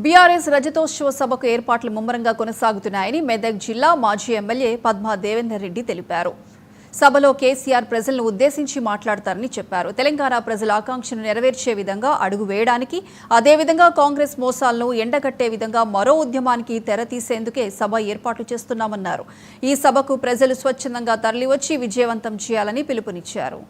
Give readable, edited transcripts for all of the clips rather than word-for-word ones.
BRS రజతోత్సవ సభకు ఏర్పాట్లు ముమ్మరంగా కొనసాగుతున్నాయని మెదక్ జిల్లా మాజీ ఎమ్మెల్యే పద్మా దేవేందర్ రెడ్డి తెలిపారు. సభలో కేసీఆర్ ప్రజలను ఉద్దేశించి మాట్లాడతారని చెప్పారు. తెలంగాణ ప్రజల ఆకాంక్షను నెరవేర్చే విధంగా అడుగు వేయడానికి, అదేవిధంగా కాంగ్రెస్ మోసాలను ఎండగట్టే విధంగా మరో ఉద్యమానికి తెరతీసేందుకే సభ ఏర్పాట్లు చేస్తున్నామన్నారు. ఈ సభకు ప్రజలు స్వచ్ఛందంగా తరలివచ్చి విజయవంతం చేయాలని పిలుపునిచ్చారు.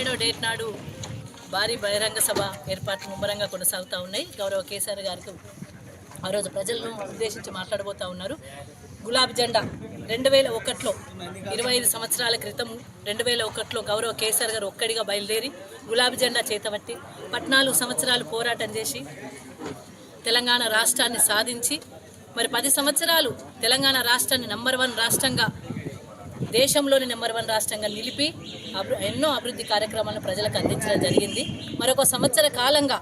ఏడో డేట్ నాడు భారీ బహిరంగ సభ ఏర్పాట్లు ముమ్మరంగా కొనసాగుతూ ఉన్నాయి. గౌరవ కేసీఆర్ గారికి ఆ రోజు ప్రజలను ఉద్దేశించి మాట్లాడబోతూ ఉన్నారు. గులాబీ జెండా 2001లో 25 సంవత్సరాల క్రితం 2001లో గౌరవ కేసీఆర్ గారు ఒక్కడిగా బయలుదేరి గులాబీ జెండా చేతబట్టి 14 సంవత్సరాలు పోరాటం చేసి తెలంగాణ రాష్ట్రాన్ని సాధించి మరి 10 సంవత్సరాలు తెలంగాణ రాష్ట్రాన్ని నంబర్ 1 రాష్ట్రంగా, దేశంలోని నంబర్ 1 రాష్ట్రంగా నిలిపి ఎన్నో అభివృద్ధి కార్యక్రమాలను ప్రజలకు అందించడం జరిగింది. మరొక సంవత్సర కాలంగా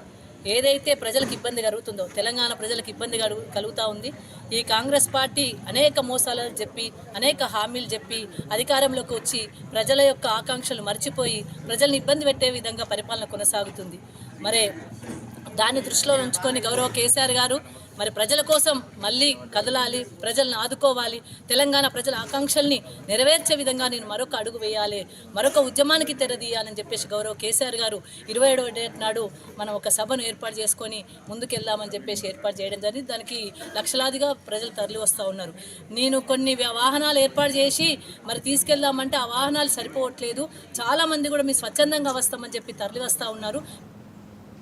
ఏదైతే ప్రజలకు ఇబ్బంది కలుగుతుందో, తెలంగాణ ప్రజలకు ఇబ్బంది కలుగుతూ ఉంది. ఈ కాంగ్రెస్ పార్టీ అనేక మోసాలు చెప్పి, అనేక హామీలు చెప్పి అధికారంలోకి వచ్చి ప్రజల యొక్క ఆకాంక్షలు మర్చిపోయి ప్రజల్ని ఇబ్బంది పెట్టే విధంగా పరిపాలన కొనసాగుతుంది. మరి దాన్ని దృష్టిలో ఉంచుకొని గౌరవ కేసీఆర్ గారు మరి ప్రజల కోసం మళ్ళీ కదలాలి, ప్రజలను ఆదుకోవాలి, తెలంగాణ ప్రజల ఆకాంక్షల్ని నెరవేర్చే విధంగా నేను మరొక అడుగు వేయాలి, మరొక ఉద్యమానికి తెరదీయాలని చెప్పేసి గౌరవ కేసీఆర్ గారు 27వ డేట్ నాడు మనం ఒక సభను ఏర్పాటు చేసుకొని ముందుకెళ్దామని చెప్పేసి ఏర్పాటు చేయడం జరిగింది. దానికి లక్షలాదిగా ప్రజలు తరలి వస్తూ ఉన్నారు. నేను కొన్ని వాహనాలు ఏర్పాటు చేసి మరి తీసుకెళ్దామంటే ఆ వాహనాలు సరిపోవట్లేదు. చాలామంది కూడా మీ స్వచ్ఛందంగా వస్తామని చెప్పి తరలి వస్తూ ఉన్నారు.